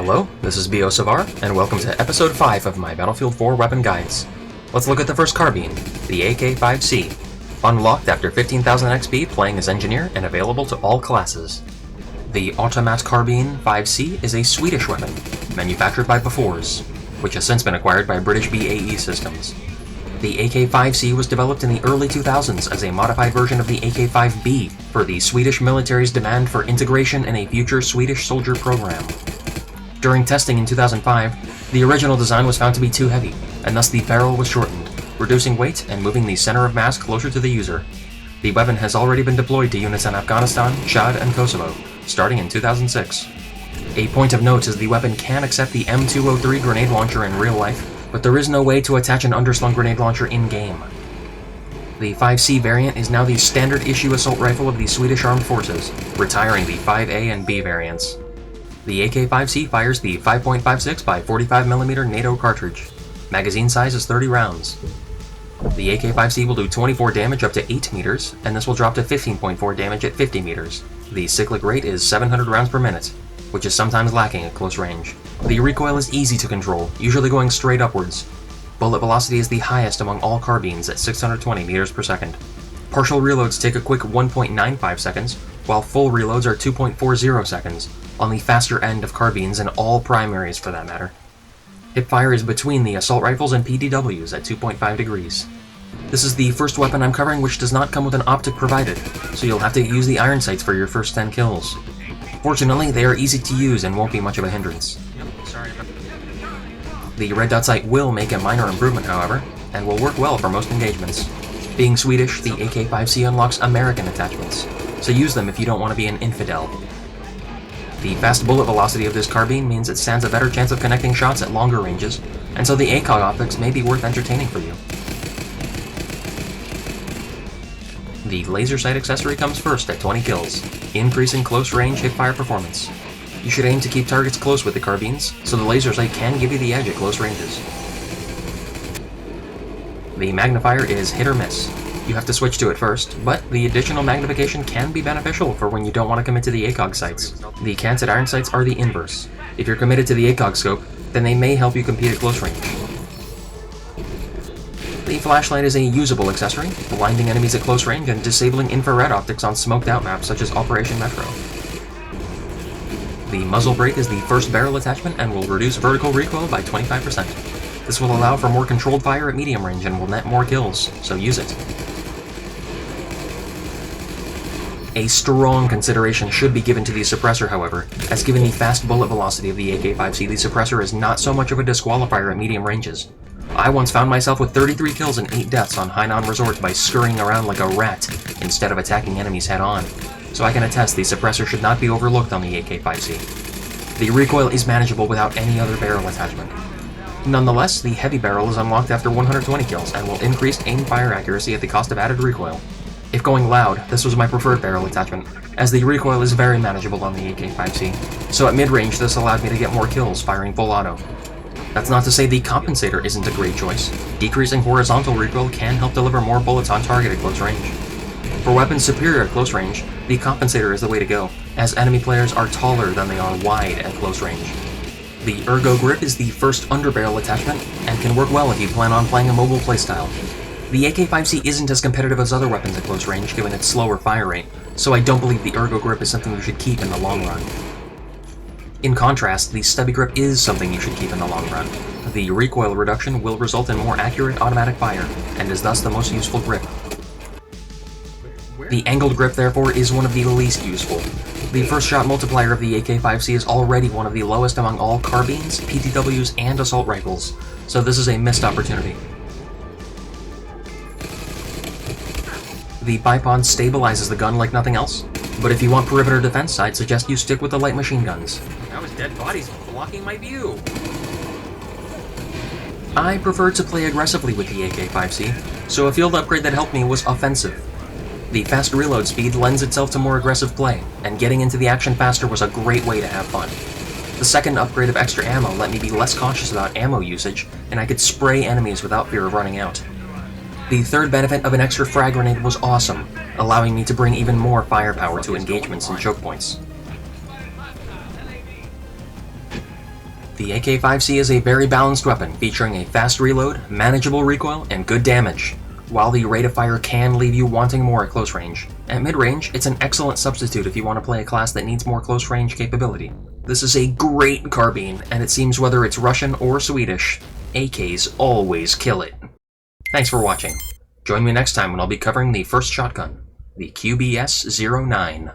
Hello, this is Biot-Savart, and welcome to Episode 5 of my Battlefield 4 weapon guides. Let's look at the first carbine, the AK-5C, unlocked after 15,000 XP playing as engineer and available to all classes. The Automat Carbine 5C is a Swedish weapon, manufactured by Bofors, which has since been acquired by British BAE Systems. The AK-5C was developed in the early 2000s as a modified version of the AK-5B for the Swedish military's demand for integration in a future Swedish soldier program. During testing in 2005, the original design was found to be too heavy, and thus the barrel was shortened, reducing weight and moving the center of mass closer to the user. The weapon has already been deployed to units in Afghanistan, Chad, and Kosovo, starting in 2006. A point of note is the weapon can accept the M203 grenade launcher in real life, but there is no way to attach an underslung grenade launcher in-game. The 5C variant is now the standard issue assault rifle of the Swedish Armed Forces, retiring the 5A and B variants. The AK-5C fires the 5.56 by 45mm NATO cartridge. Magazine size is 30 rounds. The AK-5C will do 24 damage up to 8 meters, and this will drop to 15.4 damage at 50 meters. The cyclic rate is 700 rounds per minute, which is sometimes lacking at close range. The recoil is easy to control, usually going straight upwards. Bullet velocity is the highest among all carbines at 620 meters per second. Partial reloads take a quick 1.95 seconds, while full reloads are 2.40 seconds, on the faster end of carbines and all primaries for that matter. Hipfire is between the assault rifles and PDWs at 2.5 degrees. This is the first weapon I'm covering which does not come with an optic provided, so you'll have to use the iron sights for your first 10 kills. Fortunately, they are easy to use and won't be much of a hindrance. The red dot sight will make a minor improvement, however, and will work well for most engagements. Being Swedish, the AK-5C unlocks American attachments, so use them if you don't want to be an infidel. The fast bullet velocity of this carbine means it stands a better chance of connecting shots at longer ranges, and so the ACOG optics may be worth entertaining for you. The laser sight accessory comes first at 20 kills, increasing close range hipfire performance. You should aim to keep targets close with the carbines, so the laser sight can give you the edge at close ranges. The magnifier is hit or miss. You have to switch to it first, but the additional magnification can be beneficial for when you don't want to commit to the ACOG sights. The canted iron sights are the inverse. If you're committed to the ACOG scope, then they may help you compete at close range. The flashlight is a usable accessory, blinding enemies at close range and disabling infrared optics on smoked out maps such as Operation Metro. The muzzle brake is the first barrel attachment and will reduce vertical recoil by 25%. This will allow for more controlled fire at medium range and will net more kills, so use it. A strong consideration should be given to the suppressor, however, as given the fast bullet velocity of the AK-5C, the suppressor is not so much of a disqualifier at medium ranges. I once found myself with 33 kills and 8 deaths on Hainan Resort by scurrying around like a rat instead of attacking enemies head-on, so I can attest the suppressor should not be overlooked on the AK-5C. The recoil is manageable without any other barrel attachment. Nonetheless, the heavy barrel is unlocked after 120 kills and will increase aim-fire accuracy at the cost of added recoil. If going loud, this was my preferred barrel attachment, as the recoil is very manageable on the AK-5C, so at mid-range this allowed me to get more kills firing full auto. That's not to say the compensator isn't a great choice. Decreasing horizontal recoil can help deliver more bullets on target at close range. For weapons superior at close range, the compensator is the way to go, as enemy players are taller than they are wide at close range. The Ergo Grip is the first underbarrel attachment, and can work well if you plan on playing a mobile playstyle. The AK-5C isn't as competitive as other weapons at close range given its slower fire rate, so I don't believe the Ergo Grip is something you should keep in the long run. In contrast, the Stubby Grip is something you should keep in the long run. The recoil reduction will result in more accurate automatic fire, and is thus the most useful grip. The Angled Grip, therefore, is one of the least useful. The first shot multiplier of the AK-5C is already one of the lowest among all carbines, PTWs, and assault rifles, so this is a missed opportunity. The Bipod stabilizes the gun like nothing else, but if you want perimeter defense, I'd suggest you stick with the light machine guns. That was dead bodies blocking my view! I prefer to play aggressively with the AK-5C, so a field upgrade that helped me was offensive. The fast reload speed lends itself to more aggressive play, and getting into the action faster was a great way to have fun. The second upgrade of extra ammo let me be less cautious about ammo usage, and I could spray enemies without fear of running out. The third benefit of an extra frag grenade was awesome, allowing me to bring even more firepower to engagements and choke points. The AK-5C is a very balanced weapon, featuring a fast reload, manageable recoil, and good damage. While the rate of fire can leave you wanting more at close range, at mid-range, it's an excellent substitute if you want to play a class that needs more close-range capability. This is a great carbine, and it seems whether it's Russian or Swedish, AKs always kill it. Thanks for watching. Join me next time when I'll be covering the first shotgun, the QBS-09.